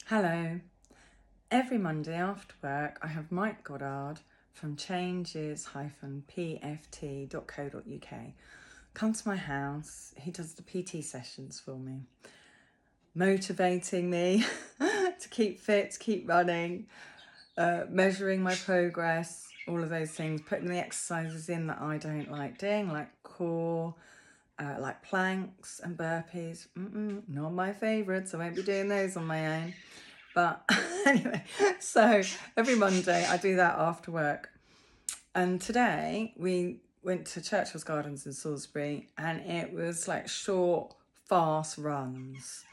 Hello. Every Monday after work, I have Mike Goddard from changes-pft.co.uk come to my house. He does the PT sessions for me, motivating me to keep fit, to keep running, measuring my progress, all of those things, putting the exercises in that I don't like doing, like core, like planks and burpees. Not my favourites. I won't be doing those on my own. But anyway, so every Monday I do that after work. And today we went to Churchill's Gardens in Salisbury, and it was like short, fast runs,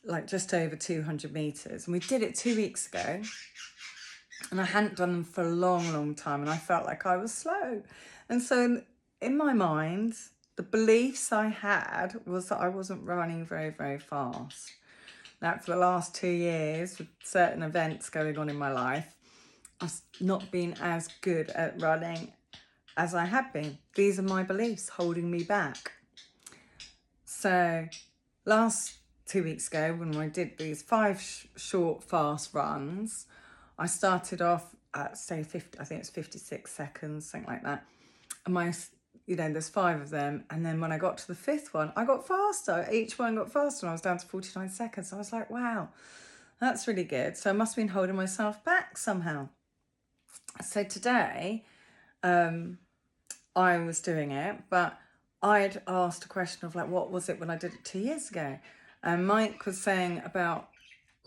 like just over 200 metres. And we did it 2 weeks ago, and I hadn't done them for a long, long time, and I felt like I was slow. And so in my mind, the beliefs I had was that I wasn't running very, very fast. Now, for the last 2 years, with certain events going on in my life, I've not been as good at running as I have been. These are my beliefs holding me back. So last 2 weeks ago, when I did these 5 short, fast runs, I started off at, say, 50, I think it's 56 seconds, something like that. And there's 5 of them. And then when I got to the 5th one, I got faster. Each one got faster, and I was down to 49 seconds. I was like, wow, that's really good. So I must have been holding myself back somehow. So today, I was doing it, but I'd asked a question of like, what was it when I did it 2 years ago? And Mike was saying about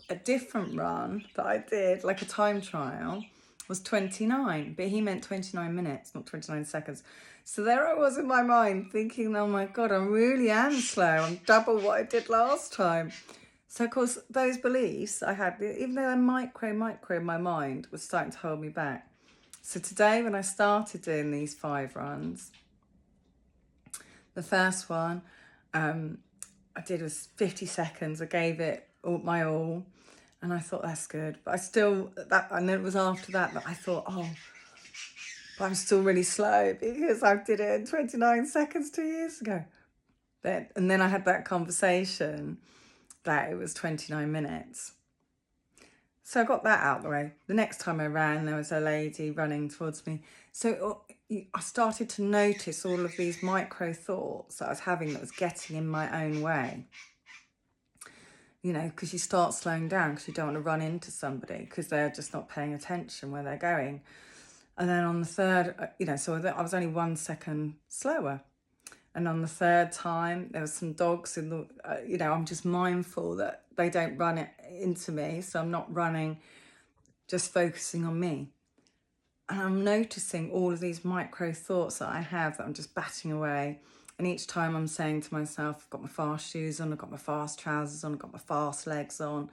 a different run that I did, like a time trial, was 29, but he meant 29 minutes, not 29 seconds. So there I was in my mind thinking, oh my God, I really am slow. I'm double what I did last time. So of course, those beliefs I had, even though they're micro in my mind, was starting to hold me back. So today when I started doing these 5 runs, the first one I did was 50 seconds. I gave it my all. And I thought, that's good. But and then it was after that I thought, but I'm still really slow because I did it in 29 seconds 2 years ago. And then I had that conversation that it was 29 minutes. So I got that out of the way. The next time I ran, there was a lady running towards me. So I started to notice all of these micro thoughts that I was having that was getting in my own way. Because you start slowing down because you don't want to run into somebody because they're just not paying attention where they're going. And then on the third, so I was only 1 second slower. And on the third time, there was some dogs in the, I'm just mindful that they don't run into me. So I'm not running, just focusing on me. And I'm noticing all of these micro thoughts that I have that I'm just batting away. And each time I'm saying to myself, I've got my fast shoes on, I've got my fast trousers on, I've got my fast legs on.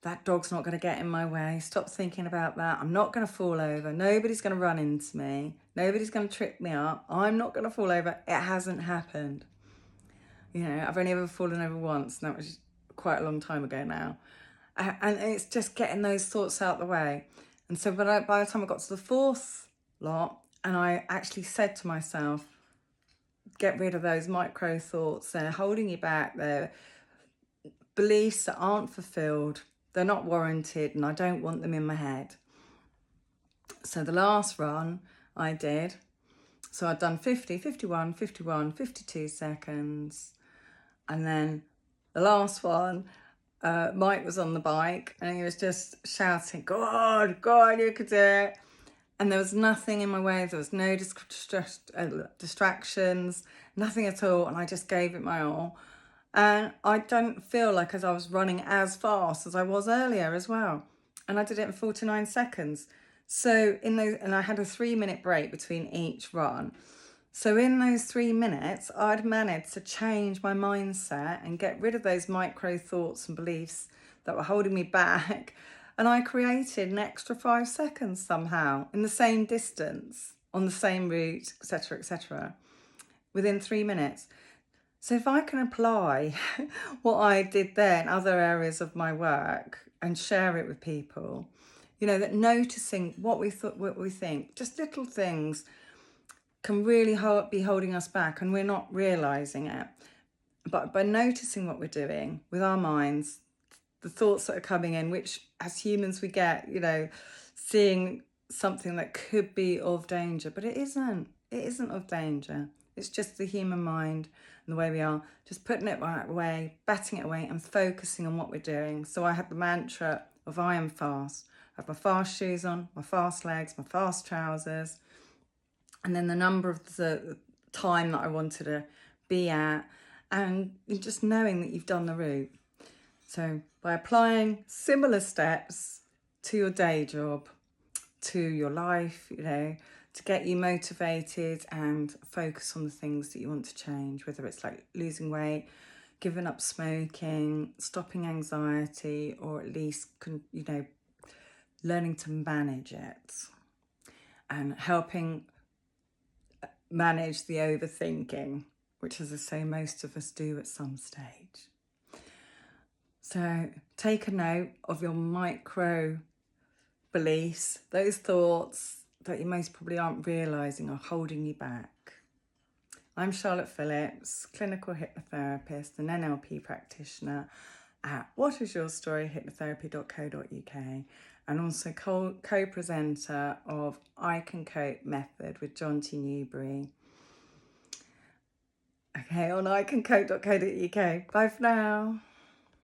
That dog's not going to get in my way. Stop thinking about that. I'm not going to fall over. Nobody's going to run into me. Nobody's going to trip me up. I'm not going to fall over. It hasn't happened. I've only ever fallen over once, and that was quite a long time ago now. And it's just getting those thoughts out the way. And so by the time I got to the 4th lot, and I actually said to myself, get rid of those micro thoughts. They're holding you back. They're beliefs that aren't fulfilled. They're not warranted, and I don't want them in my head. So the last run I did, so I'd done 50, 51, 51, 52 seconds. And then the last one, Mike was on the bike and he was just shouting, go on, you could do it. And there was nothing in my way. There was no distractions, nothing at all. And I just gave it my all. And I don't feel like as I was running as fast as I was earlier as well. And I did it in 49 seconds. So and I had a 3-minute break between each run. So in those 3 minutes, I'd managed to change my mindset and get rid of those micro thoughts and beliefs that were holding me back. And I created an extra 5 seconds somehow in the same distance, on the same route, etc., within 3 minutes. So if I can apply what I did there in other areas of my work and share it with people, that noticing what we think, just little things can really be holding us back and we're not realising it. But by noticing what we're doing with our minds, the thoughts that are coming in, which as humans we get, you know, seeing something that could be of danger, but it isn't. It isn't of danger. It's just the human mind and the way we are, just putting it right away, batting it away and focusing on what we're doing. So I have the mantra of I am fast. I have my fast shoes on, my fast legs, my fast trousers, and then the number of the time that I wanted to be at, and just knowing that you've done the route. So by applying similar steps to your day job, to your life, you know, to get you motivated and focus on the things that you want to change, whether it's like losing weight, giving up smoking, stopping anxiety, or at least, you know, learning to manage it and helping manage the overthinking, which, as I say, most of us do at some stage. So take a note of your micro beliefs, those thoughts that you most probably aren't realising are holding you back. I'm Charlotte Phillips, clinical hypnotherapist and NLP practitioner at whatisyourstoryhypnotherapy.co.uk, and also co-presenter of I Can Cope Method with John T. Newbury. Okay, on icancope.co.uk. Bye for now.